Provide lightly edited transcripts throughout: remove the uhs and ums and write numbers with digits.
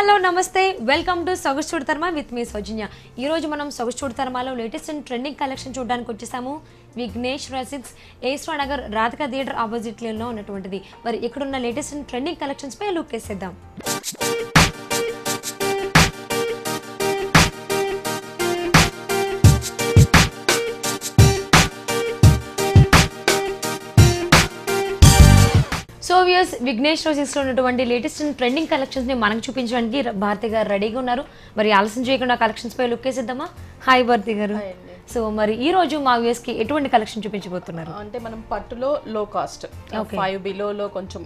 Hello నమస్తే welcome to Sogasu చూడతర్మా with me సౌజన్య. ఈ రోజు మనం సొగసు చూడతర్మాలో లేటెస్ట్ అండ్ ట్రెండింగ్ కలెక్షన్ చూడడానికి వచ్చేసాము. విఘ్నేష్ సిల్క్స్ ఏస్ట్రా నగర్ రాధికా థియేటర్ ఆపోజిట్ లో ఉన్నటువంటిది. మరి ఇక్కడ ఉన్న లేటెస్ట్ అండ్ ట్రెండింగ్ కలెక్షన్స్ పై లుక్ వేసేద్దాం. సో వ్యూయర్స్, విఘ్నేష్ సిల్క్స్ లో ఉన్నటువంటి లేటెస్ట్ అండ్ ట్రెండింగ్ కలెక్షన్స్ ని మనకు చూపించడానికి భారతి గారు రెడీగా ఉన్నారు. మరి ఆలస్యం చేయకుండా కలెక్షన్స్ పై లుక్ వేసేద్దామా? హాయ్ భారతి గారు. సో మరి ఈ రోజు మా వ్యూయర్స్ కి ఎటువంటి కలెక్షన్ చూపించబోతున్నారు? అంటే మనం పట్టులో లో కాస్ట్ 5 బిలోలో కొంచెం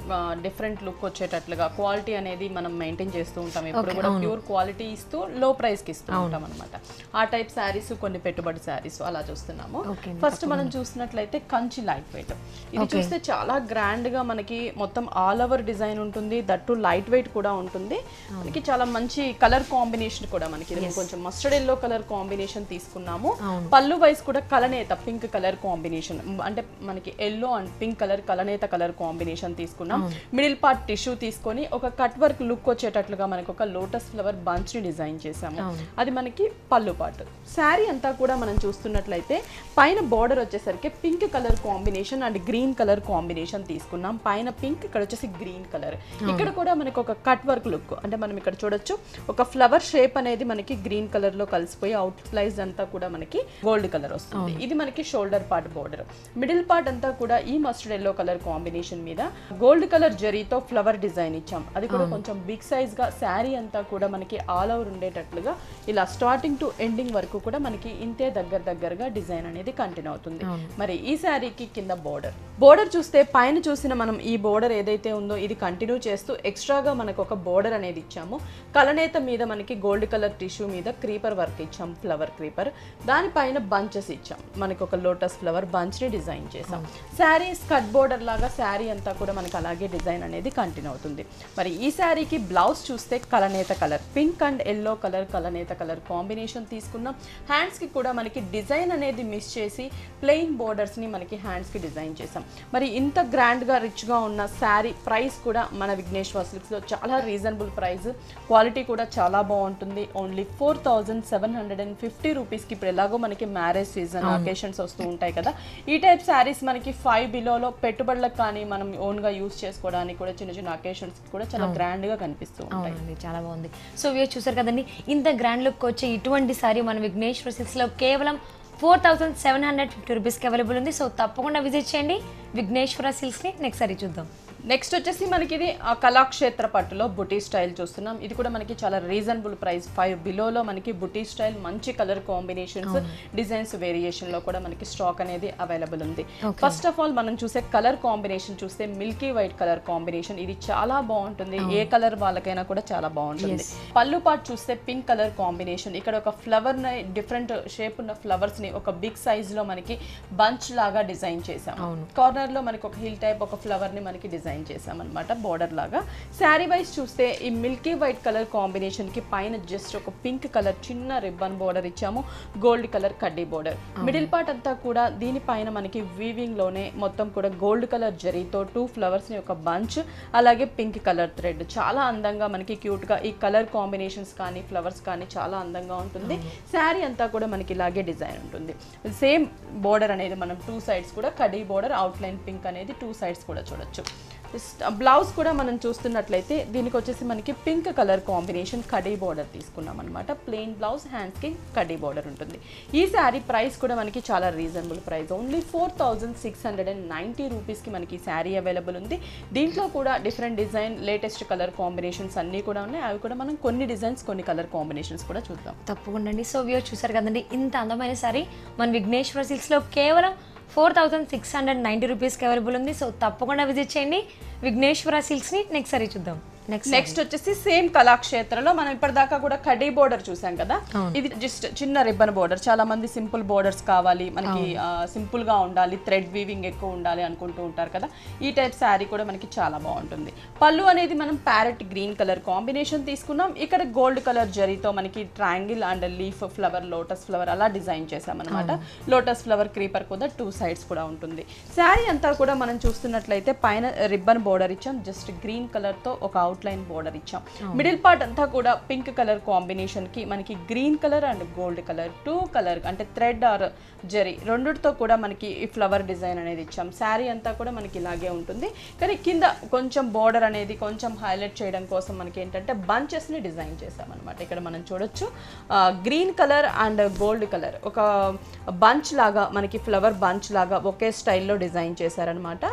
డిఫరెంట్ లుక్ వచ్చేటట్లుగా క్వాలిటీ అనేది మనం మెయింటైన్ చేస్తూ ఉంటాం. ఎప్పుడు కూడా ప్యూర్ క్వాలిటీ ఇస్తూ లో ప్రైస్ కి ఇస్తూ ఉంటాం అనమాట. ఆ టైప్ శారీస్, కొన్ని పెట్టుబడి శారీస్ అలా చూస్తున్నాము. ఫస్ట్ మనం చూసినట్లయితే కంచి లైట్ వెయిట్. ఇది చూస్తే చాలా గ్రాండ్ గా మనకి మొత్తం ఆల్ ఓవర్ డిజైన్ ఉంటుంది. దట్టు లైట్ వెయిట్ కూడా ఉంటుంది. మనకి చాలా మంచి కలర్ కాంబినేషన్ కూడా మనకి కొంచెం మస్టర్డ్ ఎల్లో కలర్ కాంబినేషన్ తీసుకున్నాము. పళ్ళు వైస్ కూడా కలనేత పింక్ కలర్ కాంబినేషన్, అంటే మనకి ఎల్లో అండ్ పింక్ కలర్ కలనేత కలర్ కాంబినేషన్ తీసుకున్నాం. మిడిల్ పార్ట్ టిష్యూ తీసుకొని ఒక కట్ వర్క్ లుక్ వచ్చేటట్లుగా మనకి ఒక లోటస్ ఫ్లవర్ బంచ్ ని డిజైన్ చేసాము. అది మనకి పళ్ళు పార్ట్. శారీ అంతా కూడా మనం చూస్తున్నట్లయితే పైన బార్డర్ వచ్చేసరికి pink colour combination and green colour combination తీసుకున్నాం. పైన పింక్, ఇక్కడ వచ్చేసి గ్రీన్ కలర్. ఇక్కడ కూడా మనకి ఒక కట్ వర్క్ లుక్, అంటే మనం ఇక్కడ చూడొచ్చు ఒక ఫ్లవర్ షేప్ అనేది మనకి గ్రీన్ కలర్ లో కలిసిపోయి అవుట్ ప్లైజ్ అంతా కూడా మనకి గోల్డ్ కలర్ వస్తుంది. ఇది మనకి shoulder part border. Middle part అంతా కూడా ఈ మస్టర్డ్ ఎల్లో కలర్ కాంబినేషన్ మీద గోల్డ్ కలర్ జరీతో ఫ్లవర్ డిజైన్ ఇచ్చాం. అది కూడా కొంచెం బిగ్ సైజ్ గా శారీ అంతా కూడా మనకి ఆల్ ఓవర్ ఉండేటట్లుగా ఇలా స్టార్టింగ్ టు ఎండింగ్ వరకు కూడా మనకి ఇంతే దగ్గరగా డిజైన్ అనేది కంటిన్యూ అవుతుంది. మరి ఈ శారీకి కింద బోర్డర్ చూస్తే పైన చూసిన మనం ఈ బోర్డర్ ఏదైతే ఉందో ఇది కంటిన్యూ చేస్తూ ఎక్స్ట్రాగా మనకు ఒక బోర్డర్ అనేది ఇచ్చాము. కలనేత మీద మనకి గోల్డ్ కలర్ టిష్యూ మీద క్రీపర్ వర్క్ ఇచ్చాం, ఫ్లవర్ క్రీపర్. దానిపైన బంచెస్ ఇచ్చాం, మనకి ఒక లోటస్ ఫ్లవర్ బంచ్ ని డిజైన్ చేసాం. శారీ స్కర్ట్ బోర్డర్ లాగా శారీ అంతా కూడా మనకి అలాగే డిజైన్ అనేది కంటిన్యూ అవుతుంది. మరి ఈ శారీకి బ్లౌజ్ చూస్తే కలనేత colour, pink and yellow colour కలనేత కలర్ కాంబినేషన్ తీసుకున్నాం. హ్యాండ్స్ కి కూడా మనకి డిజైన్ అనేది మిస్ చేసి ప్లెయిన్ బోర్డర్స్ ని మనకి హ్యాండ్స్ కి డిజైన్ చేసాం. మరి ఇంత గ్రాండ్ గా రిచ్ గా ఉన్న శారీ ప్రైస్ కూడా మన విఘ్నేష్ సిల్క్స్ లో చాలా రీజనబుల్ ప్రైస్, క్వాలిటీ కూడా చాలా బాగుంటుంది. ఓన్లీ 4750 రూపీస్ కి. ఇప్పుడు ఎలాగో మనకి మ్యారేజ్ సీజన్ అకేషన్స్ వస్తూ ఉంటాయి కదా, ఈ టైప్ శారీస్ మనకి 5 బిలోలో పెట్టుబడులకు కానీ మనం ఓన్ గా యూస్ చేసుకోవడానికి కూడా చిన్న చిన్న అకేషన్స్ కూడా చాలా గ్రాండ్ గా కనిపిస్తూ ఉంటాయి. చాలా బాగుంది. సో వీరు చూసారు కదండి, ఇంత గ్రాండ్ లుక్ వచ్చే ఇటువంటి సారీ మన విఘ్నేష్ సిల్క్స్ లో కేవలం 4750 రూపీస్కి అవైలబుల్ ఉంది. సో తప్పకుండా విజిట్ చేయండి విఘ్నేశ్వర సిల్క్స్ ని. నెక్స్ట్ సారీ చూద్దాం. నెక్స్ట్ వచ్చేసి మనకి ఇది కళాక్షేత్ర పట్టులో బుటీ స్టైల్ చూస్తున్నాం. ఇది కూడా మనకి చాలా రీజనబుల్ ప్రైస్, 5 బిలోలో మనకి బుటీ స్టైల్ మంచి కలర్ కాంబినేషన్స్, డిజైన్స్ వేరియేషన్ లో కూడా మనకి స్టాక్ అనేది అవైలబుల్ ఉంది. ఫస్ట్ ఆఫ్ ఆల్ మనం చూసే కలర్ కాంబినేషన్ చూస్తే మిల్కీ వైట్ కలర్ కాంబినేషన్. ఇది చాలా బాగుంటుంది, ఏ కలర్ వాళ్ళకైనా కూడా చాలా బాగుంటుంది. పళ్ళు పార్ట్ చూస్తే పింక్ కలర్ కాంబినేషన్. ఇక్కడ ఒక ఫ్లవర్ ని, డిఫరెంట్ షేప్ ఉన్న ఫ్లవర్స్ ని ఒక బిగ్ సైజ్ లో మనకి బంచ్ లాగా డిజైన్ చేసాం. కార్నర్ లో మనకి ఒక హిల్ టైప్ ఒక ఫ్లవర్ ని మనకి డిజైన్ చేసామన్నమాట బోర్డర్ లాగా. శారీ వైజ్ చూస్తే ఈ మిల్కీ వైట్ కలర్ కాంబినేషన్ కి పైన జస్ట్ ఒక పింక్ కలర్ చిన్న రిబ్బన్ బోర్డర్ ఇచ్చాము, గోల్డ్ కలర్ కడ్డీ బోర్డర్. మిడిల్ పార్ట్ అంతా కూడా దీనిపైన మనకి వీవింగ్ లోనే మొత్తం కూడా గోల్డ్ కలర్ జరీతో 2 ఫ్లవర్స్ ని ఒక బంచ్, అలాగే పింక్ కలర్ థ్రెడ్. చాలా అందంగా మనకి క్యూట్ గా ఈ కలర్ కాంబినేషన్స్ కానీ ఫ్లవర్స్ కానీ చాలా అందంగా ఉంటుంది. శారీ అంతా కూడా మనకి ఇలాగే డిజైన్ ఉంటుంది. సేమ్ బోర్డర్ అనేది మనం 2 సైడ్స్ కూడా కడ్డీ బోర్డర్, అవుట్ లైన్ పింక్ అనేది 2 సైడ్స్ కూడా చూడొచ్చు. బ్లౌజ్ కూడా మనం చూస్తున్నట్లయితే దీనికి వచ్చేసి మనకి pink colour combination khadi border తీసుకున్నాం అనమాట. ప్లెయిన్ బ్లౌజ్, హ్యాండ్స్ కి కడీ బోర్డర్ ఉంటుంది. ఈ శారీ ప్రైస్ కూడా మనకి చాలా రీజనబుల్ ప్రైస్, ఓన్లీ 4690 రూపీస్ కి మనకి శారీ అవైలబుల్ ఉంది. దీంట్లో కూడా different design, latest colour combinations అన్ని కూడా ఉన్నాయి. అవి కూడా మనం కొన్ని డిజైన్స్, కొన్ని కలర్ కాంబినేషన్స్ కూడా చూద్దాం. తప్పకుండా అండి. సో వ్యూయర్స్ చూసారు కదండి, ఇంత అందమైన శారీ మన విఘ్నేశ్వర సిల్క్స్ లో కేవలం 4690 రూపీస్కి అవైలబుల్ ఉంది. సో తప్పకుండా విజిట్ చేయండి విఘ్నేశ్వర సిల్క్స్ ని. నెక్స్ట్ సారీ చూద్దాం. నెక్స్ట్ వచ్చేసి సేమ్ కళాక్షేత్రలో మనం ఇప్పటిదాకా కూడా కడీ బోర్డర్ చూసాం కదా, ఇది జస్ట్ చిన్న రిబ్బన్ బోర్డర్. చాలా మంది సింపుల్ బోర్డర్స్ కావాలి, మనకి సింపుల్ గా ఉండాలి, థ్రెడ్ వీవింగ్ ఎక్కువ ఉండాలి అనుకుంటూ ఉంటారు కదా, ఈ టైప్ శారీ కూడా మనకి చాలా బాగుంటుంది. పళ్ళు అనేది మనం ప్యారెట్ గ్రీన్ కలర్ కాంబినేషన్ తీసుకున్నాం. ఇక్కడ గోల్డ్ కలర్ జరీతో మనకి triangle and leaf flower, lotus flower అలా డిజైన్ చేసాం అనమాట. లోటస్ ఫ్లవర్ క్రీపర్ కూడా 2 సైడ్స్ కూడా ఉంటుంది. శారీ అంతా కూడా మనం చూస్తున్నట్లయితే పైన రిబ్బన్ బోర్డర్ ఇచ్చాం, జస్ట్ గ్రీన్ కలర్ తో ఒక అవుట్ లైన్ బోర్డర్ ఇచ్చాం. మిడిల్ పార్ట్ అంతా కూడా పింక్ కలర్ కాంబినేషన్ కి మనకి green colour and gold colour 2 colour అంటే థ్రెడ్ ఆర్ జరీ రెండిటితో కూడా మనకి ఈ ఫ్లవర్ డిజైన్ అనేది ఇచ్చాం. శారీ అంతా కూడా మనకి ఇలాగే ఉంటుంది, కానీ కింద కొంచెం బోర్డర్ అనేది కొంచెం హైలైట్ చేయడం కోసం మనకి ఏంటంటే బంచెస్ ని డిజైన్ చేసాం అనమాట. ఇక్కడ మనం చూడొచ్చు green colour and gold colour ఒక బంచ్ లాగా మనకి ఫ్లవర్ బంచ్ లాగా ఒకే స్టైల్లో డిజైన్ చేశారనమాట.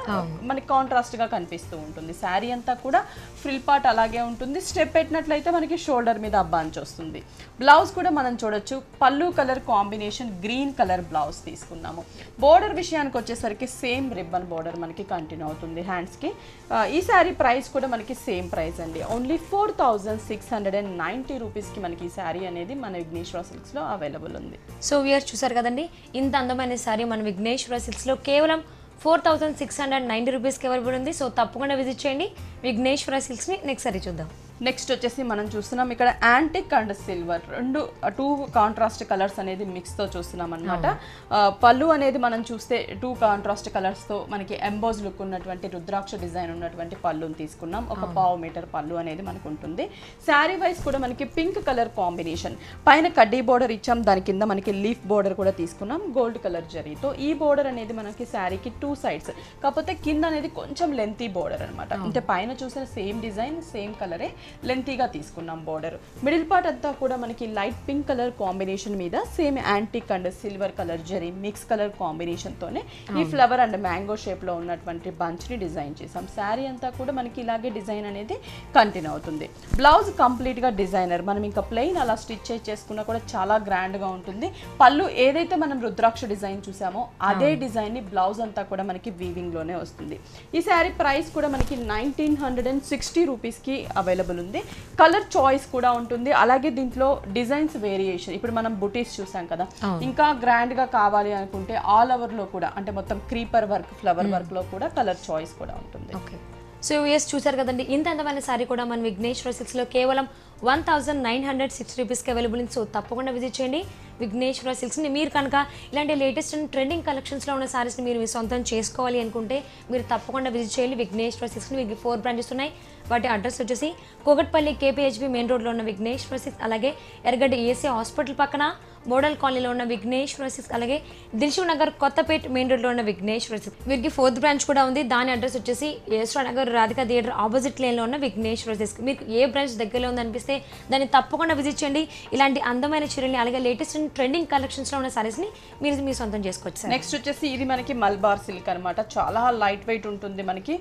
మనకి కాంట్రాస్ట్ గా కనిపిస్తూ ఉంటుంది. శారీ అంతా కూడా ఫ్రిల్ పార్ట్ అలాగే ఉంటుంది. స్టెప్ పెట్టినట్లయితే మనకి షోల్డర్ మీద ఆ బంచ్ వస్తుంది. బ్లౌజ్ కూడా మనం చూడొచ్చు పళ్ళు colour combination green colour blouse తీసుకున్నాము. బోర్డర్ విషయానికి వచ్చేసరికి సేమ్ రిబ్బన్ బోర్డర్ మనకి కంటిన్యూ అవుతుంది హ్యాండ్స్ కి. ఈ శారీ ప్రైస్ కూడా మనకి సేమ్ ప్రైస్ అండి, ఓన్లీ 4690 రూపీస్ కి మనకి ఈ శారీ అనేది మన విఘ్నేశ్వర సిల్క్స్ లో అవైలబుల్ ఉంది. సో వ్యూయర్స్ చూసారు కదండి, ఇంత అందమైన శారీ మన విఘ్నేశ్వర సిల్క్స్ లో కేవలం 4690 రూపీస్కి అవైలబుల్ ఉంది. సో తప్పకుండా విజిట్ చేయండి విఘ్నేశ్వర సిల్క్స్ని. నెక్స్ట్ సారీ చూద్దాం. నెక్స్ట్ వచ్చేసి మనం చూస్తున్నాం ఇక్కడ antique and silver two contrast colours అనేది మిక్స్తో చూస్తున్నాం అనమాట. పళ్ళు అనేది మనం చూస్తే 2 కాంట్రాస్ట్ కలర్స్తో మనకి ఎంబోజ్ లుక్ ఉన్నటువంటి రుద్రాక్ష డిజైన్ ఉన్నటువంటి పళ్ళుని తీసుకున్నాం. ఒక 1/2 మీటర్ పళ్ళు అనేది మనకు ఉంటుంది. శారీ వైజ్ కూడా మనకి పింక్ కలర్ కాంబినేషన్, పైన కడ్డీ బోర్డర్ ఇచ్చాం, దాని కింద మనకి లీఫ్ బోర్డర్ కూడా తీసుకున్నాం గోల్డ్ కలర్ జరీతో. ఈ బోర్డర్ అనేది మనకి శారీకి 2 సైడ్స్, కాకపోతే కింద అనేది కొంచెం లెంతీ బోర్డర్ అనమాట. అంటే పైన చూసిన సేమ్ డిజైన్ సేమ్ కలరే లెంతీగా తీసుకున్నాం బోర్డర్. మిడిల్ పార్ట్ అంతా కూడా మనకి లైట్ పింక్ కలర్ కాంబినేషన్ మీద same antique and silver colour zari mix colour combination తోనే ఈ ఫ్లవర్ అండ్ మ్యాంగో షేప్ లో ఉన్నటువంటి బంచ్ ని డిజైన్ చేసాం. శారీ అంతా కూడా మనకి ఇలాగే డిజైన్ అనేది కంటిన్యూ అవుతుంది. బ్లౌజ్ కంప్లీట్ గా డిజైనర్, మనం ఇంకా ప్లెయిన్ అలా స్టిచ్ చేసుకున్నా కూడా చాలా గ్రాండ్ గా ఉంటుంది. పళ్ళు ఏదైతే మనం రుద్రాక్ష డిజైన్ చూసామో అదే డిజైన్ ని బ్లౌజ్ అంతా కూడా మనకి వీవింగ్ లోనే వస్తుంది. ఈ శారీ ప్రైస్ కూడా మనకి 1960 రూపీస్ కి అవైలబుల్ ఉంది. కలర్ చాయిస్ కూడా ఉంటుంది, అలాగే దీంట్లో డిజైన్స్ వేరియేషన్. ఇప్పుడు మనం బుటీస్ చూసాం కదా, ఇంకా గ్రాండ్ గా కావాలి అనుకుంటే ఆల్ ఓవర్ లో కూడా అంటే మొత్తం క్రీపర్ వర్క్ ఫ్లవర్ వర్క్ లో కూడా కలర్ చాయిస్ కూడా ఉంటుంది. సో ఎస్ చూసారు కదండి, ఇంత అందమైన సారీ కూడా మన విఘ్నేశ్వర సిల్క్స్లో కేవలం 1960 రూపీస్కి అవైలబుల్ ఉంది. సో తప్పకుండా విజిట్ చేయండి విఘ్నేశ్వర సిల్క్స్ని. మీరు కనుక ఇలాంటి లేటెస్ట్ అండ్ ట్రెండింగ్ కలెక్షన్స్లో ఉన్న సారీస్ని మీరు సొంతం చేసుకోవాలి అనుకుంటే మీరు తప్పకుండా విజిట్ చేయాలి విఘ్నేశ్వర సిల్క్స్ని. మీకు 4 బ్రాంచెస్ ఉన్నాయి. వాటి అడ్రస్ వచ్చేసి కోగట్పల్లి KPHB మెయిన్ రోడ్లో ఉన్న విఘ్నేశ్వర సిల్క్స్, అలాగే ఎర్రగడ్డ ESA హాస్పిటల్ పక్కన మోడల్ కాలనీలో ఉన్న విఘ్నేశ్వర సిల్క్స్, అలాగే దిల్షుక్ నగర్ కొత్తపేట్ మెయిన్ రోడ్లో ఉన్న విఘ్నేశ్వర సిల్క్స్. వీరికి 4th బ్రాంచ్ కూడా ఉంది. దాని అడ్రస్ వచ్చేసి ఏస్రా నగర్ రాధికా థియేటర్ ఆపోజిట్ లేన్లో ఉన్న విఘ్నేశ్వర సిల్క్స్. మీకు ఏ బ్రాంచ్ దగ్గరలో ఉందనిపిస్తే దాన్ని తప్పకుండా విజిట్ చేయండి. ఇలాంటి అందమైన చీరల్ని అలాగే లేటెస్ట్ అండ్ ట్రెండింగ్ కలెక్షన్స్లో ఉన్న సారీస్ని మీరు మీ సొంతం చేసుకోవచ్చు. నెక్స్ట్ వచ్చేసి ఇది మనకి మల్బార్ సిల్క్ అనమాట. చాలా లైట్ వెయిట్ ఉంటుంది. మనకి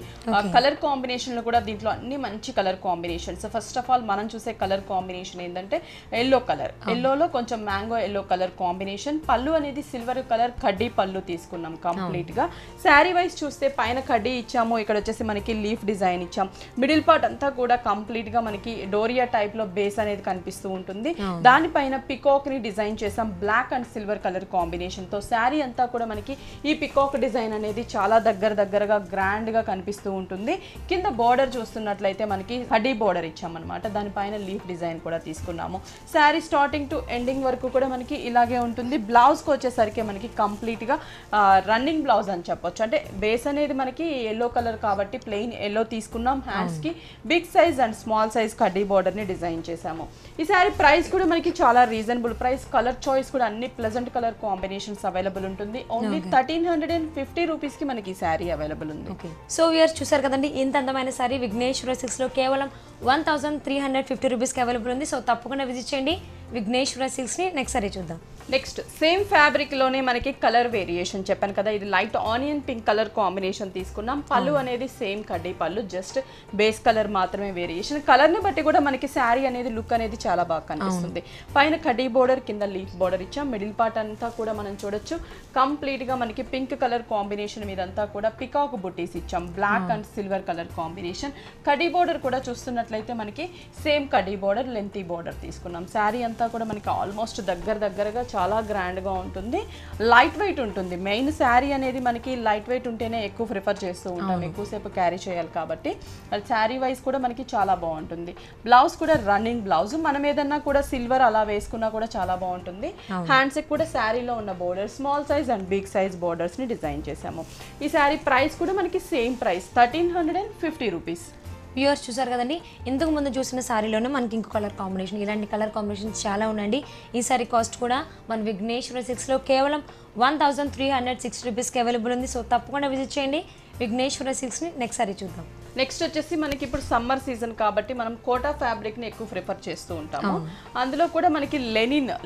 కలర్ కాంబినేషన్ లో కూడా దీంట్లో అన్ని మంచి colour combinations. First of all మనం చూసే కలర్ కాంబినేషన్ ఏంటంటే ఎల్లో కలర్, ఎల్లోలో కొంచెం మ్యాంగో ఎల్లో కలర్ కాంబినేషన్. పళ్ళు అనేది సిల్వర్ కలర్ కడ్డీ పళ్ళు తీసుకున్నాం కంప్లీట్ గా. శారీ వైజ్ చూస్తే పైన కడ్డీ ఇచ్చాము, ఇక్కడ వచ్చేసి మనకి లీఫ్ డిజైన్ ఇచ్చాం. మిడిల్ పార్ట్ అంతా కూడా కంప్లీట్ గా మనకి డోరియా టైప్ లో బేస్ అనేది కనిపిస్తూ ఉంటుంది. దానిపైన పికాక్ ని డిజైన్ చేసాం black and silver colour combination తో. శారీ అంతా కూడా మనకి ఈ పికాక్ డిజైన్ అనేది చాలా దగ్గరగా గ్రాండ్ గా కనిపిస్తూ ఉంటుంది. కింద బోర్డర్ చూస్తున్నట్లయితే మనకి కడ్డీ బోర్డర్ ఇచ్చామన్నమాట. దానిపైన లీఫ్ డిజైన్ కూడా తీసుకున్నాము. శారీ స్టార్టింగ్ టు ఎండింగ్ వరకు కూడా మనకి ఇలాగే ఉంటుంది. బ్లౌజ్కి వచ్చేసరికి మనకి కంప్లీట్గా రన్నింగ్ బ్లౌజ్ అని చెప్పొచ్చు. అంటే బేస్ అనేది మనకి ఎల్లో కలర్ కాబట్టి ప్లెయిన్ ఎల్లో తీసుకున్నాం. హ్యాండ్స్కి big size and small size కడ్డీ బోర్డర్ని డిజైన్ చేసాము. ఈ శారీ ప్రైస్ కూడా మనకి చాలా రీజనబుల్ ప్రైస్. కలర్ చాయిస్ కూడా అన్ని ప్లెజెంట్ కలర్ కాంబినేషన్స్ అవైలబుల్ ఉంటుంది. ఓన్లీ 1350 రూపీస్కి మనకి ఈ శారీ అవైలబుల్ ఉంది. సో వ్యూయర్స్ చూసారు కదండి, ఇంత అందమైన శారీ విఘ్నేశ్వర సిల్క్స్లో కేవలం 1350 రూపీస్కి అవైలబుల్ ఉంది. సో తప్పకుండా విజిట్ చేయండి విఘ్నేశ్వర సిల్క్స్ని. నెక్స్ట్ సారీ చూద్దాం. నెక్స్ట్ సేమ్ ఫ్యాబ్రిక్ లోనే మనకి కలర్ వేరియేషన్ చెప్పాను కదా, ఇది light onion pink colour combination తీసుకున్నాం. పళ్ళు అనేది సేమ్ కడ్డీ పళ్ళు, జస్ట్ బేస్ కలర్ మాత్రమే వేరియేషన్. కలర్ ని బట్టి కూడా మనకి శారీ అనేది లుక్ అనేది చాలా బాగా కనిపిస్తుంది. పైన కడ్డీ బోర్డర్, కింద లీఫ్ బోర్డర్ ఇచ్చాం. మిడిల్ పార్ట్ అంతా కూడా మనం చూడొచ్చు కంప్లీట్ గా మనకి పింక్ కలర్ కాంబినేషన్ మీదంతా కూడా పికాక్ బుట్టీస్ ఇచ్చాం. Black and silver colour combination. కడ్డీ బోర్డర్ కూడా చూస్తున్నట్లయితే మనకి సేమ్ కడ్డీ బోర్డర్, లెంతీ బోర్డర్ తీసుకున్నాం. శారీ అంతా అంతా కూడా మనకి ఆల్మోస్ట్ దగ్గరగా చాలా గ్రాండ్గా ఉంటుంది, లైట్ వెయిట్ ఉంటుంది. మెయిన్ శారీ అనేది మనకి లైట్ వెయిట్ ఉంటేనే ఎక్కువ ప్రిఫర్ చేస్తూ ఉంటాం, ఎక్కువసేపు క్యారీ చేయాలి కాబట్టి. అది శారీ వైజ్ కూడా మనకి చాలా బాగుంటుంది. బ్లౌజ్ కూడా రన్నింగ్ బ్లౌజ్, మనం ఏదన్నా కూడా సిల్వర్ అలా వేసుకున్నా కూడా చాలా బాగుంటుంది. హ్యాండ్స్కి కూడా శారీలో ఉన్న border small size and big size బోర్డర్స్ని డిజైన్ చేసాము. ఈ శారీ ప్రైస్ కూడా మనకి సేమ్ ప్రైస్ 1350 రూపీస్. వ్యూవర్స్ చూసారు కదండి, ఇంతకు ముందు చూసిన సారీలోనే మనకి ఇంకో కలర్ కాంబినేషన్, ఇలాంటి కలర్ కాంబినేషన్స్ చాలా ఉన్నాయండి. ఈ సారీ కాస్ట్ కూడా మన విఘ్నేశ్వర సిల్క్స్లో కేవలం 1360 రూపీస్కి అవైలబుల్ ఉంది. సో తప్పకుండా విజిట్ చేయండి విఘ్నేశ్వర సిల్క్స్ని. నెక్స్ట్ సారీ చూద్దాం. నెక్స్ట్ వచ్చేసి మనకి ఇప్పుడు సమ్మర్ సీజన్ కాబట్టి మనం కోటా ఫ్యాబ్రిక్ని ఎక్కువ ప్రిఫర్ చేస్తూ ఉంటాము. అందులో కూడా మనకి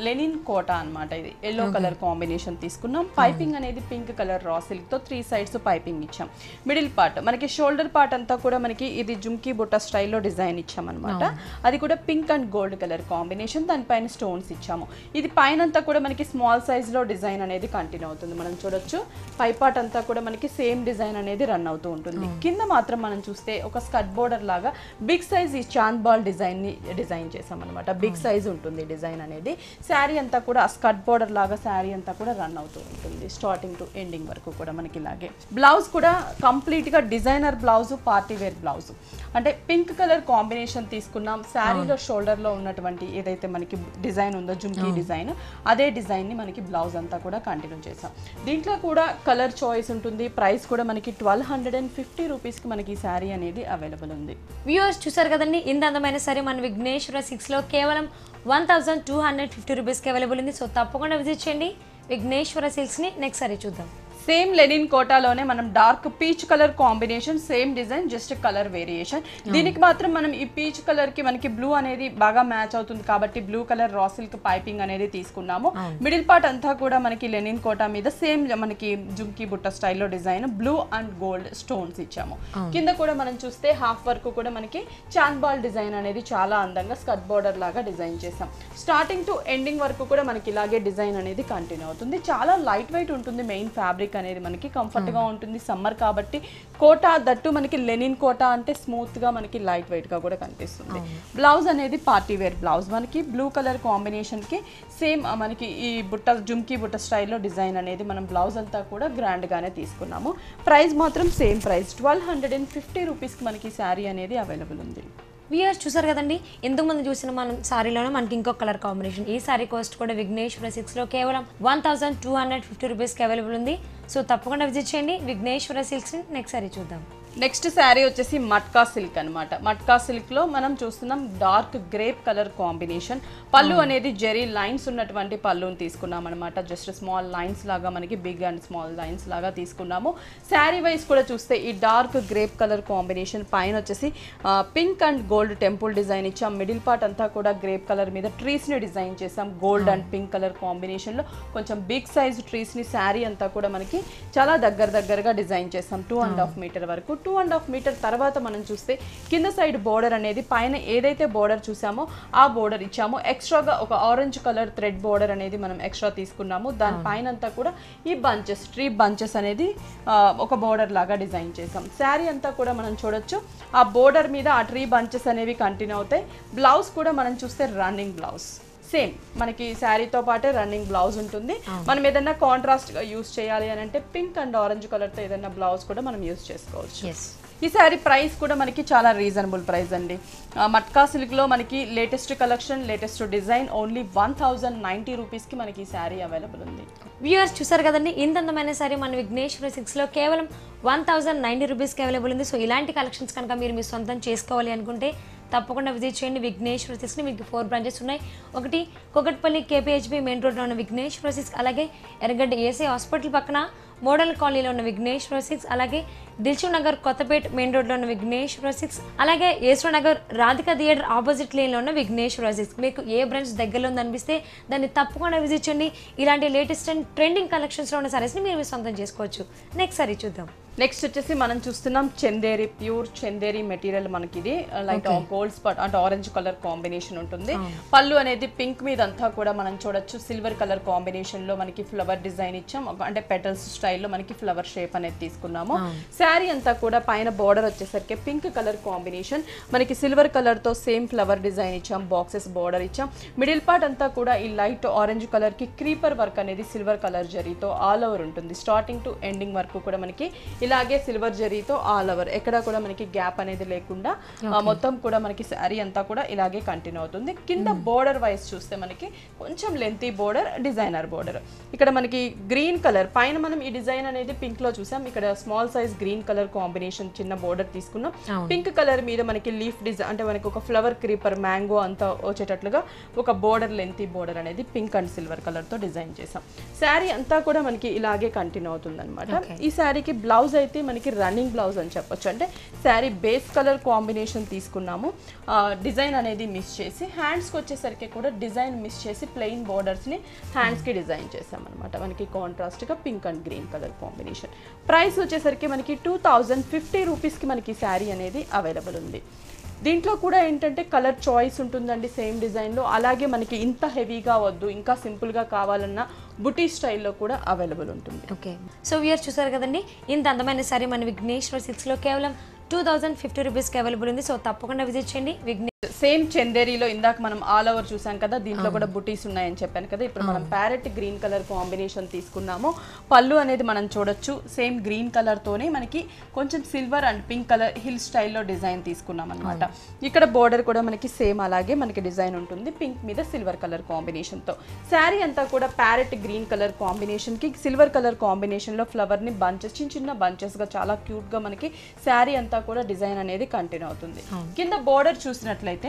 లెనిన్ కోటా అనమాట. ఇది ఎల్లో కలర్ కాంబినేషన్ తీసుకున్నాం. పైపింగ్ అనేది పింక్ కలర్ రా సిల్క్తో 3 సైడ్స్ పైపింగ్ ఇచ్చాం. మిడిల్ పార్ట్ మనకి షోల్డర్ పార్ట్ అంతా కూడా మనకి ఇది జుమ్కీ బుట్ట స్టైల్లో డిజైన్ ఇచ్చాం అనమాట. అది కూడా pink and gold colour combination, దానిపైన స్టోన్స్ ఇచ్చాము. ఇది పైన అంతా కూడా మనకి స్మాల్ సైజ్లో డిజైన్ అనేది కంటిన్యూ అవుతుంది. మనం చూడొచ్చు పై పార్ట్ అంతా కూడా మనకి సేమ్ డిజైన్ అనేది రన్ అవుతూ ఉంటుంది. కింద మాత్రం మనం చూస్తే ఒక స్కర్ట్ బోర్డర్ లాగా బిగ్ సైజ్ ఈ చాంద్ బాల్ డిజైన్ చేసాం అనమాట. బిగ్ సైజ్ ఉంటుంది డిజైన్ అనేది. శారీ అంతా కూడా స్కర్ట్ బోర్డర్ లాగా శారీ అంతా కూడా రన్ అవుతూ ఉంటుంది స్టార్టింగ్ టు ఎండింగ్ వరకు కూడా మనకి ఇలాగే. బ్లౌజ్ కూడా కంప్లీట్ గా designer blouse, party wear blouse. అంటే పింక్ కలర్ కాంబినేషన్ తీసుకున్నాం. శారీలో షోల్డర్ లో ఉన్నటువంటి ఏదైతే మనకి డిజైన్ ఉందో జుమ్కీ డిజైన్, అదే డిజైన్ ని మనకి బ్లౌజ్ అంతా కూడా కంటిన్యూ చేసాం. దీంట్లో కూడా కలర్ చాయిస్ ఉంటుంది. ప్రైస్ కూడా మనకి 1250 రూపీస్కి మనకి ఈ శారీ అనేది అవైలబుల్ ఉంది. వ్యూవర్స్ చూసారు కదండి, ఇంత అందమైన సరే మన విఘ్నేశ్వర సిల్క్స్లో కేవలం 1250 రూపీస్కి అవైలబుల్ ఉంది. సో తప్పకుండా విజిట్ చేయండి విఘ్నేశ్వర సిల్క్స్ని. నెక్స్ట్ సారీ చూద్దాం. సేమ్ లెనిన్ కోటాలోనే మనం dark peach colour combination, same design, just colour variation. దీనికి మాత్రం మనం ఈ పీచ్ కలర్ కి మనకి బ్లూ అనేది బాగా మ్యాచ్ అవుతుంది కాబట్టి blue colour raw silk piping అనేది తీసుకున్నాము. మిడిల్ పార్ట్ అంతా కూడా మనకి లెనిన్ కోటా మీద సేమ్ మనకి జుమ్కీ బుట్ట స్టైల్లో design, blue and gold stones ఇచ్చాము. కింద కూడా మనం చూస్తే హాఫ్ వర్క్ కూడా మనకి చాంద్ బాల్ డిజైన్ అనేది చాలా అందంగా స్కర్ట్ బోర్డర్ లాగా డిజైన్ చేసాం. స్టార్టింగ్ టు ఎండింగ్ వరకు కూడా మనకి ఇలాగే డిజైన్ అనేది కంటిన్యూ అవుతుంది. చాలా లైట్ వెయిట్ ఉంటుంది. మెయిన్ ఫ్యాబ్రిక్ అనేది మనకి కంఫర్ట్ గా ఉంటుంది సమ్మర్ కాబట్టి. కోటా దట్టు మనకి లెనిన్ కోటా అంటే స్మూత్ గా మనకి లైట్ వెయిట్ గా కూడా కనిపిస్తుంది. బ్లౌజ్ అనేది పార్టీ వేర్ బ్లౌజ్, మనకి బ్లూ కలర్ కాంబినేషన్ కి సేమ్ మనకి ఈ బుట్ట జుమ్కీ బుట్ట స్టైల్లో డిజైన్ అనేది మనం బ్లౌజ్ అంతా కూడా గ్రాండ్ గానే తీసుకున్నాము. ప్రైస్ మాత్రం సేమ్ ప్రైస్ 1250 రూపీస్కి మనకి శారీ అనేది అవైలబుల్ ఉంది. వ్యూవర్స్ చూసారు కదండి, ఇంతకుముందు చూసిన మనం సారీలోనే మనకి ఇంకో కలర్ కాంబినేషన్. ఈ సారీ కాస్ట్ కూడా విఘ్నేశ్వర సిల్క్స్లో కేవలం 1250 రూపీస్కి అవైలబుల్ ఉంది. సో తప్పకుండా విజిట్ చేయండి విఘ్నేశ్వర సిల్క్స్ని. నెక్స్ట్ సారీ చూద్దాం. నెక్స్ట్ శారీ వచ్చేసి మట్కా సిల్క్ అనమాట. మట్కా సిల్క్లో మనం చూస్తున్నాం డార్క్ గ్రేప్ కలర్ కాంబినేషన్. పళ్ళు అనేది జెరీ లైన్స్ ఉన్నటువంటి పళ్ళుని తీసుకున్నాం అనమాట. జస్ట్ స్మాల్ లైన్స్ లాగా మనకి బిగ్ అండ్ స్మాల్ లైన్స్ లాగా తీసుకున్నాము. శారీ వైజ్ కూడా చూస్తే ఈ డార్క్ గ్రేప్ కలర్ కాంబినేషన్ పైన వచ్చేసి pink and gold temple design ఇచ్చాం. మిడిల్ పార్ట్ అంతా కూడా గ్రేప్ కలర్ మీద ట్రీస్ని డిజైన్ చేసాం. గోల్డ్ అండ్ పింక్ కలర్ కాంబినేషన్లో కొంచెం బిగ్ సైజ్ ట్రీస్ని శారీ అంతా కూడా మనకి చాలా దగ్గరగా డిజైన్ చేసాం. 2.5 మీటర్ వరకు. 2.5 మీటర్ తర్వాత మనం చూస్తే కింద సైడ్ బోర్డర్ అనేది పైన ఏదైతే బోర్డర్ చూసామో ఆ బోర్డర్ ఇచ్చాము. ఎక్స్ట్రాగా ఒక ఆరెంజ్ కలర్ థ్రెడ్ బోర్డర్ అనేది మనం ఎక్స్ట్రా తీసుకున్నాము. దాని పైన అంతా కూడా ఈ బంచెస్, ట్రీ బంచెస్ అనేది ఒక బోర్డర్ లాగా డిజైన్ చేసాం. శారీ అంతా కూడా మనం చూడొచ్చు ఆ బోర్డర్ మీద ఆ ట్రీ బంచెస్ అనేవి కంటిన్యూ అవుతాయి. బ్లౌజ్ కూడా మనం చూస్తే రన్నింగ్ బ్లౌజ్ సేమ్ మనకి శారీతో పాటే రన్నింగ్ బ్లౌజ్ ఉంటుంది. మనం ఏదైనా కాంట్రాస్ట్ గా యూస్ చేయాలి అని అంటే పింక్ అండ్ ఆరెంజ్ కలర్ తో ఏదైనా బ్లౌజ్ కూడా మనం యూస్ చేసుకోవచ్చు. ఈ సారీ ప్రైస్ కూడా మనకి చాలా రీజనబుల్ ప్రైస్ అండి. మట్కా సిల్క్ లో మనకి latest collection, latest design only 1090 రూపీస్కి మనకి ఈ శారీ అవైలబుల్ ఉంది. వ్యూవర్స్ చూసారు కదండి, ఇంత అందమైన సారీ మన విఘ్నేశ్వర సిల్క్స్లో కేవలం 1090 రూపీస్కి అవైలబుల్ ఉంది. సో ఇలాంటి కలెక్షన్స్ కనుక మీరు మీ సొంతం చేసుకోవాలి అనుకుంటే తప్పకుండా విజిట్ చేయండి విఘ్నేశ్వర సిల్క్స్ని. మీకు 4 బ్రాంచెస్ ఉన్నాయి. ఒకటి కుకట్పల్లి కేపీహెచ్బీ మెయిన్ రోడ్లో ఉన్న విఘ్నేశ్వర సిల్క్స్, అలాగే ఎర్రగడ్డ ఏసీ హాస్పిటల్ పక్కన మోడల్ కాలనీలో ఉన్న విఘ్నేశ్వర సిల్క్స్, అలాగే దిల్షు నగర్ కొత్తపేట మెయిన్ రోడ్లో ఉన్న విఘ్నేశ్వర సిల్క్స్, అలాగే ఏస్రో నగర్ రాధికా థియేటర్ ఆపోజిట్ లేన్లో ఉన్న విఘ్నేశ్వర సిల్క్స్. మీకు ఏ బ్రాంచ్ దగ్గరలో ఉందనిపిస్తే దాన్ని తప్పకుండా విజిట్ చేయండి. ఇలాంటి లేటెస్ట్ అండ్ ట్రెండింగ్ కలెక్షన్స్లో ఉన్న సారీస్ని మీరు సొంతం చేసుకోవచ్చు. నెక్స్ట్ సారీ చూద్దాం. నెక్స్ట్ వచ్చేసి మనం చూస్తున్నాం చందేరి, ప్యూర్ చందేరి మెటీరియల్ మనకి ఇది లైక్ గోల్డ్ స్పాట్ అంటే ఆరెంజ్ కలర్ కాంబినేషన్ ఉంటుంది. పళ్ళు అనేది పింక్ మీద అంతా కూడా మనం చూడొచ్చు సిల్వర్ కలర్ కాంబినేషన్ లో మనకి ఫ్లవర్ డిజైన్ ఇచ్చాం, అంటే పెటల్స్ స్టైల్లో మనకి ఫ్లవర్ షేప్ అనేది తీసుకున్నాము. శారీ అంతా కూడా పైన బోర్డర్ వచ్చేసరికి పింక్ కలర్ కాంబినేషన్, మనకి సిల్వర్ కలర్ తో సేమ్ ఫ్లవర్ డిజైన్ ఇచ్చాం, బాక్సెస్ బోర్డర్ ఇచ్చాం. మిడిల్ పార్ట్ అంతా కూడా ఈ లైట్ ఆరెంజ్ కలర్ కి క్రీపర్ వర్క్ అనేది సిల్వర్ కలర్ జరీతో ఆల్ ఓవర్ ఉంటుంది. స్టార్టింగ్ టు ఎండింగ్ వరకు కూడా మనకి ఇలాగే సిల్వర్ జరీతో ఆల్ ఓవర్, ఎక్కడ కూడా మనకి గ్యాప్ అనేది లేకుండా మొత్తం కూడా మనకి శారీ అంతా కూడా ఇలాగే కంటిన్యూ అవుతుంది. కింద బోర్డర్ వైస్ చూస్తే మనకి కొంచెం లెంతీ బోర్డర్, డిజైనర్ బోర్డర్. ఇక్కడ మనకి గ్రీన్ కలర్ పైన మనం ఈ డిజైన్ అనేది పింక్ లో చూసాం, ఇక్కడ small size green colour combination చిన్న బోర్డర్ తీసుకున్నాం. పింక్ కలర్ మీద మనకి లీఫ్ డిజైన్ అంటే మనకి ఒక ఫ్లవర్ క్రీపర్ మ్యాంగో అంతా వచ్చేటట్లుగా ఒక బోర్డర్, లెంతీ బోర్డర్ అనేది పింక్ అండ్ సిల్వర్ కలర్ తో డిజైన్ చేసాం. శారీ అంతా కూడా మనకి ఇలాగే కంటిన్యూ అవుతుంది అనమాట. ఈ శారీకి బ్లౌజ్ అయితే మనకి రన్నింగ్ బ్లౌజ్ అని చెప్పొచ్చు. అంటే శారీ బేస్ కలర్ కాంబినేషన్ తీసుకున్నాము, డిజైన్ అనేది మిస్ చేసి హ్యాండ్స్కి వచ్చేసరికి కూడా డిజైన్ మిస్ చేసి ప్లెయిన్ బోర్డర్స్ని హ్యాండ్స్కి డిజైన్ చేసాం అనమాట. మనకి కాంట్రాస్ట్గా pink and green colour combination. Price వచ్చేసరికి మనకి 2050 రూపీస్కి మనకి శారీ అనేది అవైలబుల్ ఉంది. దీంట్లో కూడా ఏంటంటే కలర్ చాయిస్ ఉంటుందండి సేమ్ డిజైన్లో. అలాగే మనకి ఇంత హెవీగా వద్దు, ఇంకా సింపుల్గా కావాలన్నా బుటీ స్టైల్లో కూడా అవైలబుల్ ఉంటుంది. ఓకే, సో వ్యూయర్స్ చూసారు కదండి, ఇంత అందమైన సారీ మన విఘ్నేశ్వర సిల్క్స్లో కేవలం 2050 రూపీస్కి అవైలబుల్ ఉంది. సో తప్పకుండా విజిట్ చేయండి. సేమ్ చందేరిలో ఇందాక మనం ఆల్ ఓవర్ చూసాం కదా, దీంట్లో కూడా బుటీస్ ఉన్నాయని చెప్పాను కదా. ఇప్పుడు మనం ప్యారెట్ గ్రీన్ కలర్ కాంబినేషన్ తీసుకున్నాము. పళ్ళు అనేది మనం చూడొచ్చు సేమ్ గ్రీన్ కలర్ తోనే మనకి కొంచెం silver and pink colour hill స్టైల్లో డిజైన్ తీసుకున్నాం అనమాట. ఇక్కడ బోర్డర్ కూడా మనకి సేమ్ అలాగే మనకి డిజైన్ ఉంటుంది, పింక్ మీద సిల్వర్ కలర్ కాంబినేషన్ తో. శారీ అంతా కూడా ప్యారెట్ గ్రీన్ కలర్ కాంబినేషన్ కి సిల్వర్ కలర్ కాంబినేషన్ లో ఫ్లవర్ ని బంచెస్, చిన్న చిన్న బంచెస్ గా చాలా క్యూట్ గా మనకి శారీ అంతా కూడా డిజైన్ అనేది కంటిన్యూ అవుతుంది. కింద బోర్డర్ చూసినట్లయితే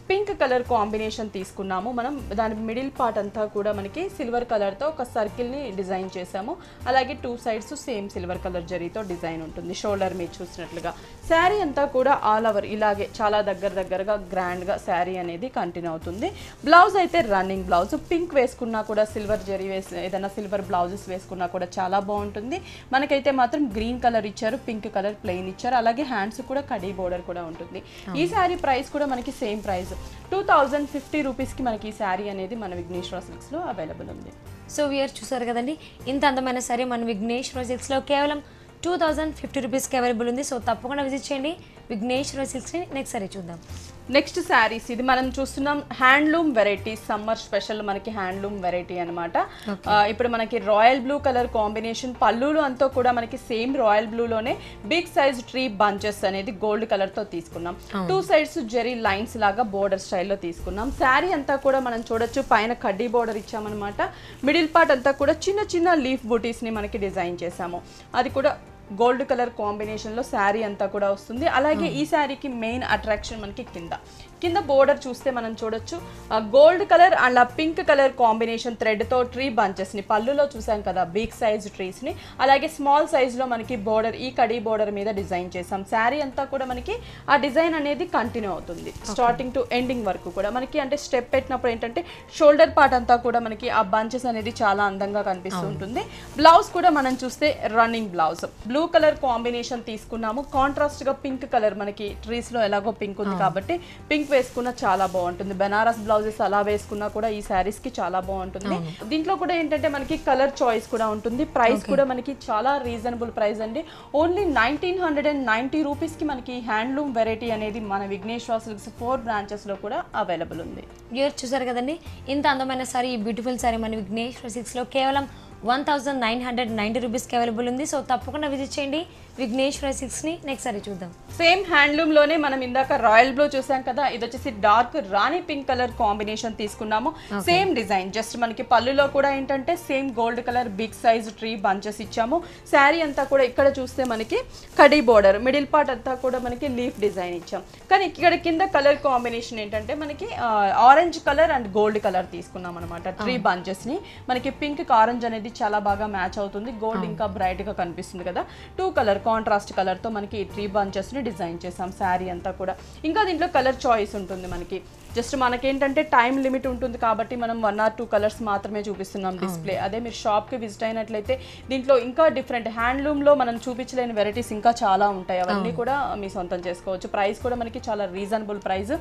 పింక్ కలర్ కాంబినేషన్ తీసుకున్నాము మనం. దాని మిడిల్ పార్ట్ అంతా కూడా మనకి సిల్వర్ కలర్ తో ఒక సర్కిల్ ని డిజైన్ చేసాము. అలాగే 2 సైడ్స్ సేమ్ సిల్వర్ కలర్ జరీతో డిజైన్ ఉంటుంది. షోల్డర్ మీద చూసినట్లుగా శారీ అంతా కూడా ఆల్ ఓవర్ ఇలాగే చాలా దగ్గరగా గ్రాండ్ గా శారీ అనేది కంటిన్యూ అవుతుంది. బ్లౌజ్ అయితే రన్నింగ్ బ్లౌజ్, పింక్ వేసుకున్నా కూడా సిల్వర్ జరీ వేసి ఏదైనా సిల్వర్ బ్లౌజెస్ వేసుకున్నా కూడా చాలా బాగుంటుంది. మనకైతే మాత్రం గ్రీన్ కలర్ ఇచ్చారు, పింక్ కలర్ ప్లెయిన్ ఇచ్చారు. అలాగే హ్యాండ్స్ కూడా కడీ బోర్డర్ కూడా ఉంటుంది. ఈ శారీ ప్రైస్ కూడా మనకి సేమ్ ప్రైస్ 2050 రూపీస్కి మనకి ఈ శారీ అనేది మన విఘ్నేశ్వర సిల్క్స్లో అవైలబుల్ ఉంది. సో వ్యూయర్స్ చూసారు కదండి, ఇంత అందమైన శారీ మన విఘ్నేశ్వర సిల్క్స్లో కేవలం 2050 రూపీస్కి అవైలబుల్ ఉంది. సో తప్పకుండా విజిట్ చేయండి విఘ్నేశ్వర సిల్క్స్ని. నెక్స్ట్ సారీ చూద్దాం. నెక్స్ట్ శారీస్ ఇది మనం చూస్తున్నాం హ్యాండ్లూమ్ వెరైటీ, సమ్మర్ స్పెషల్ మనకి హ్యాండ్లూమ్ వెరైటీ అనమాట. ఇప్పుడు మనకి రాయల్ బ్లూ కలర్ కాంబినేషన్, పళ్ళులు అంతా కూడా మనకి సేమ్ రాయల్ బ్లూలోనే బిగ్ సైజ్ ట్రీ బంచెస్ అనేది గోల్డ్ కలర్ తో తీసుకున్నాం. 2 సైడ్స్ జెరీ లైన్స్ లాగా బోర్డర్ స్టైల్లో తీసుకున్నాం. శారీ అంతా కూడా మనం చూడొచ్చు పైన కడ్డీ బోర్డర్ ఇచ్చామన్నమాట. మిడిల్ పార్ట్ అంతా కూడా చిన్న చిన్న లీఫ్ బూటీస్ ని మనకి డిజైన్ చేసాము. అది కూడా గోల్డ్ కలర్ కాంబినేషన్ లో శారీ అంతా కూడా వస్తుంది. అలాగే ఈ శారీకి మెయిన్ అట్రాక్షన్ మనకి కింద బోర్డర్ చూస్తే మనం చూడొచ్చు gold colour and pink colour combination thread తో ట్రీ బంచెస్ ని పళ్ళులో చూసాం కదా, బిగ్ సైజ్ ట్రీస్ ని. అలాగే స్మాల్ సైజ్ లో మనకి బోర్డర్ ఈ కడీ బోర్డర్ మీద డిజైన్ చేసాం. శారీ అంతా కూడా మనకి ఆ డిజైన్ అనేది కంటిన్యూ అవుతుంది స్టార్టింగ్ టు ఎండింగ్ వరకు కూడా మనకి. అంటే స్టెప్ పెట్టినప్పుడు ఏంటంటే షోల్డర్ పార్ట్ అంతా కూడా మనకి ఆ బంచెస్ అనేది చాలా అందంగా కనిపిస్తూ ఉంటుంది. బ్లౌజ్ కూడా మనం చూస్తే running blouse, blue colour combination తీసుకున్నాము. కాంట్రాస్ట్ గా పింక్ కలర్ మనకి ట్రీస్ లో ఎలాగో పింక్ ఉంది కాబట్టి పింక్ వేసుకున్నా చాలా బాగుంటుంది. బెనారస్ బ్లౌజెస్ అలా వేసుకున్నా కూడా ఈ శారీస్ కి చాలా బాగుంటుంది. దీంట్లో కూడా ఏంటంటే మనకి కలర్ చాయిస్ కూడా ఉంటుంది. ప్రైస్ కూడా మనకి చాలా రీజనబుల్ ప్రైస్ అండి. ఓన్లీ 1990 రూపీస్ కి మనకి హ్యాండ్లూమ్ వెరైటీ అనేది మన విఘ్నేశ్వర సిల్క్స్ 4 బ్రాంచెస్ లో కూడా అవైలబుల్ ఉంది. చూసారు కదండి, ఇంత అందమైన సారీ, బ్యూటిఫుల్ సారీ మన విఘ్నేశ్వర సిల్క్స్ లో కేవలం 1990 రూపీస్కి అవైలబుల్ ఉంది. సో తప్పకుండా విజిట్ చేయండి విఘ్నేశ్వర సిల్క్స్ని. నెక్స్ట్ సారీ చూద్దాం. సేమ్ హ్యాండ్లూమ్ లోనే మనం ఇందాక రాయల్ బ్లూ చూసాం కదా, ఇది వచ్చేసి dark rani pink colour combination తీసుకున్నాము. సేమ్ డిజైన్, జస్ట్ మనకి పళ్ళులో కూడా ఏంటంటే same gold colour big size tree bunches ఇచ్చాము. శారీ అంతా కూడా ఇక్కడ చూస్తే మనకి కడీ బోర్డర్, మిడిల్ పార్ట్ అంతా కూడా మనకి లీఫ్ డిజైన్ ఇచ్చాం. కానీ ఇక్కడ కింద కలర్ కాంబినేషన్ ఏంటంటే మనకి orange colour and gold colour తీసుకున్నాం అనమాట. ట్రీ బంచెస్ ని మనకి పింక్ ఆరెంజ్ అనేది చాలా బాగా మ్యాచ్ అవుతుంది. గోల్డ్ ఇంకా బ్రైట్ గా కనిపిస్తుంది కదా. 2 కలర్ కాంట్రాస్ట్ కలర్ తో మనకి ఈ ట్రీ బంచెస్ ని డిజైన్ చేసాం శారీ అంతా కూడా. ఇంకా దీంట్లో కలర్ చాయిస్ ఉంటుంది మనకి. జస్ట్ మనకేంటంటే టైం లిమిట్ ఉంటుంది కాబట్టి మనం 1 or 2 కలర్స్ మాత్రమే చూపిస్తున్నాం డిస్ప్లే. అదే మీరు షాప్కి విజిట్ అయినట్లయితే దీంట్లో ఇంకా డిఫరెంట్ హ్యాండ్లూమ్లో మనం చూపించలేని వెరైటీస్ ఇంకా చాలా ఉంటాయి. అవన్నీ కూడా మీ సొంతం చేసుకోవచ్చు. ప్రైస్ కూడా మనకి చాలా రీజనబుల్ ప్రైస్.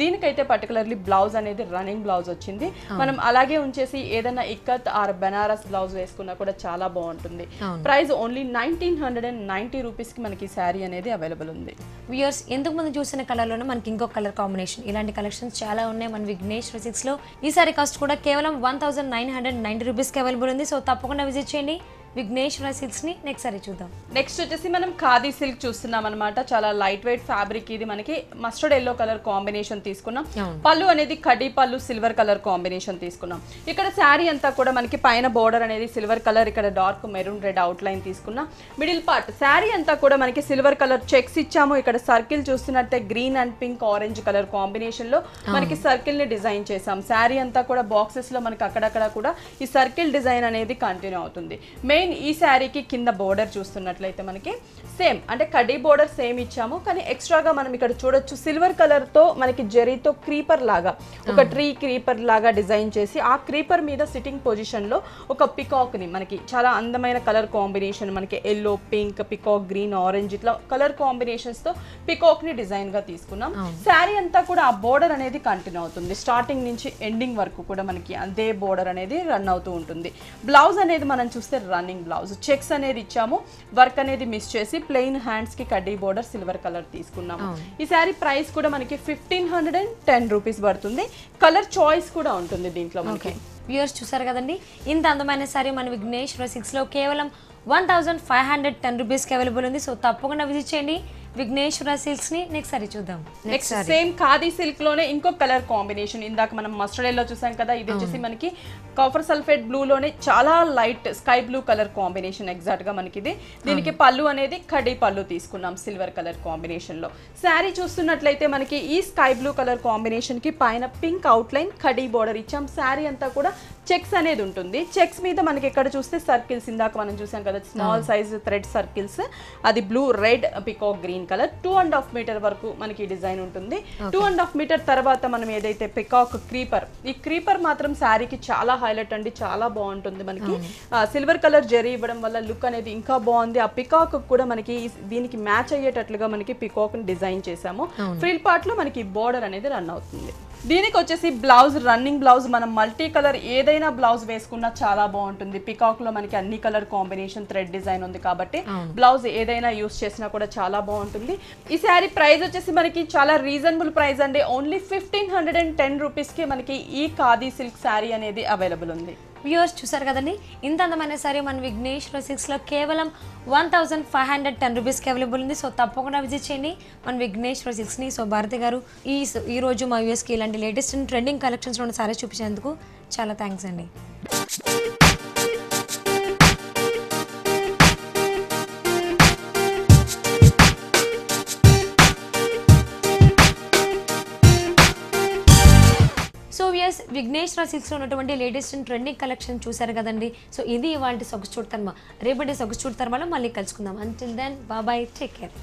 దీనికైతే పర్టికులర్లీ బ్లౌజ్ అనేది రన్నింగ్ బ్లౌజ్ వచ్చింది. మనం అలాగే ఉంచేసి ఏదైనా ఇక్కత్ ఆర్ బెనారస్ బ్లౌజ్ వేసుకున్నా కూడా చాలా బాగుంటుంది. ప్రైస్ ఓన్లీ 1990 రూపీస్కి మనకి శారీ అనేది అవైలబుల్ ఉంది. వ్యూయర్స్ ఎందుకు ముందు చూసిన కలర్లోనే మనకి ఇంకొక కలర్ కాంబినేషన్, ఇలాంటి కలెక్షన్స్ చాలా ఉన్నాయి మన విఘ్నేష్ రెసిక్స్లో. ఈ సారీ కాస్ట్ కూడా కేవలం 1990 రూపీస్కి అవైలబుల్ ఉంది. సో తప్పకుండా విజిట్ చేయండి విఘ్నేష్ సిల్క్స్ ని. నెక్స్ట్ సారీ చూద్దాం. నెక్స్ట్ వచ్చేసి మనం ఖాదీ సిల్క్ చూస్తున్నాం అనమాట. చాలా లైట్ వెయిట్ ఫ్యాబ్రిక్. ఇది మనకి మస్టర్డ్ ఎల్లో కలర్ కాంబినేషన్ తీసుకున్నాం. పళ్ళు అనేది కడ్డీ పళ్ళు సిల్వర్ కలర్ కాంబినేషన్ తీసుకున్నాం. ఇక్కడ శారీ అంతా కూడా మనకి పైన బోర్డర్ అనేది సిల్వర్ కలర్, ఇక్కడ dark maroon red outline తీసుకున్నాం. మిడిల్ పార్ట్ శారీ అంతా కూడా మనకి సిల్వర్ కలర్ చెక్స్ ఇచ్చాము. ఇక్కడ సర్కిల్ చూస్తున్నట్టే green and pink orange colour combination లో మనకి సర్కిల్ ని డిజైన్ చేసాం. శారీ అంతా కూడా బాక్సెస్ లో మనకి అక్కడక్కడ కూడా ఈ సర్కిల్ డిజైన్ అనేది కంటిన్యూ అవుతుంది. ఈ శారీకి కింద బోర్డర్ చూస్తున్నట్లయితే మనకి సేమ్ అంటే కడ్డీ బోర్డర్ సేమ్ ఇచ్చాము. కానీ ఎక్స్ట్రాగా మనం ఇక్కడ చూడొచ్చు సిల్వర్ కలర్ తో మనకి జరీతో క్రీపర్ లాగా ఒక ట్రీ క్రీపర్ లాగా డిజైన్ చేసి ఆ క్రీపర్ మీద సిట్టింగ్ పొజిషన్ లో ఒక పికాక్ ని మనకి చాలా అందమైన కలర్ కాంబినేషన్ మనకి yellow pink peacock green orange ఇట్లా కలర్ కాంబినేషన్స్ తో పికాక్ ని డిజైన్ గా తీసుకున్నాం. శారీ అంతా కూడా ఆ బోర్డర్ అనేది కంటిన్యూ అవుతుంది. స్టార్టింగ్ నుంచి ఎండింగ్ వరకు కూడా మనకి అదే బోర్డర్ అనేది రన్ అవుతూ ఉంటుంది. బ్లౌజ్ అనేది మనం చూస్తే రన్నింగ్ బ్లౌజ్ చెక్స్ అనేది ఇచ్చాము. వర్క్ అనేది మిస్ చేసి ప్లెయిన్ హ్యాండ్స్ కి కడ్డీ బోర్డర్ సిల్వర్ కలర్ తీసుకున్నాము. ఈ సారీ ప్రైస్ కూడా మనకి 1510 రూపీస్ పడుతుంది. కలర్ చాయిస్ కూడా ఉంటుంది దీంట్లో మనకి. వ్యూయర్స్ చూసారు కదండి, ఇంత అందమైన సారీ మన విఘ్నేష్ సిక్స్ లో కేవలం 1510 రూపీస్కి అవైలబుల్ ఉంది. సో తప్పకుండా విజిట్ చేయండి విఘ్నేశ్వర సిల్క్స్ ని. నెక్స్ట్ సారీ చూద్దాం. నెక్స్ట్ సేమ్ ఖాదీ సిల్క్ లోనే ఇంకో కలర్ కాంబినేషన్. ఇందాక మనం మస్టర్డ్ ఎల్లో చూసాం కదా, ఇది వచ్చేసి మనకి కాపర్ సల్ఫేట్ బ్లూ లోనే చాలా light sky blue colour combination exact గా మనకి ఇది. దీనికి పళ్ళు అనేది కడ్డీ పళ్ళు తీసుకున్నాం సిల్వర్ కలర్ కాంబినేషన్ లో. శారీ చూస్తున్నట్లయితే మనకి ఈ స్కై బ్లూ కలర్ కాంబినేషన్ కి పైన పింక్ అవుట్ లైన్ కడ్డీ బోర్డర్ ఇచ్చాం. శారీ అంతా కూడా చెక్స్ అనేది ఉంటుంది. చెక్స్ మీద మనకి ఎక్కడ చూస్తే సర్కిల్స్ ఇందాక మనం చూసాం కదా స్మాల్ సైజ్ థ్రెడ్ సర్కిల్స్, అది blue red peacock green colour. 2.5 metre వరకు మనకి డిజైన్ ఉంటుంది. 2.5 మీటర్ తర్వాత మనం ఏదైతే పికాక్ క్రీపర్, ఈ క్రీపర్ మాత్రం శారీకి చాలా హైలైట్ అండి, చాలా బాగుంటుంది. మనకి సిల్వర్ కలర్ జరీ ఇవ్వడం వల్ల లుక్ అనేది ఇంకా బాగుంది. ఆ పికాక్ కూడా మనకి దీనికి మ్యాచ్ అయ్యేటట్లుగా మనకి పికాక్ ని డిజైన్ చేసాము. ఫ్రిల్ పార్ట్ లో మనకి బోర్డర్ అనేది రన్ అవుతుంది. దీనికి వచ్చేసి బ్లౌజ్ రన్నింగ్ బ్లౌజ్. మనం మల్టీ కలర్ ఏదైనా బ్లౌజ్ వేసుకున్నా చాలా బాగుంటుంది. పికాక్ లో మనకి అన్ని కలర్ కాంబినేషన్ థ్రెడ్ డిజైన్ ఉంది కాబట్టి బ్లౌజ్ ఏదైనా యూస్ చేసినా కూడా చాలా బాగుంటుంది. ఈ శారీ ప్రైస్ వచ్చేసి మనకి చాలా రీజనబుల్ ప్రైస్ అండి. ఓన్లీ 1510 రూపీస్ కి మనకి ఈ ఖాదీ సిల్క్ శారీ అనేది అవైలబుల్ ఉంది. వ్యూవర్స్ చూసారు కదండి, ఇంత అందమైన సారీ మన విఘ్నేష్ సిల్క్స్లో కేవలం 1510 రూపీస్కి అవైలబుల్ ఉంది. సో తప్పకుండా విజిట్ చేయండి మన విఘ్నేష్ సిల్క్స్ని. సో భారతి గారు ఈ రోజు మా వ్యూవర్స్కి ఇలాంటి లేటెస్ట్ ట్రెండింగ్ కలెక్షన్స్లో ఉన్న సారీస్ చూపించేందుకు చాలా థ్యాంక్స్ అండి. సో వ్యూయర్స్ విఘ్నేష్ సిల్క్స్లో ఉన్నటువంటి లేటెస్ట్ ట్రెండింగ్ కలెక్షన్ చూసారు కదండి. సో ఇది ఇవాళ సొగసు చూడతర్మ. రేపటి సొగసు చూడతర్మలో మళ్ళీ కలుసుకుందాం. Until then bye, take care.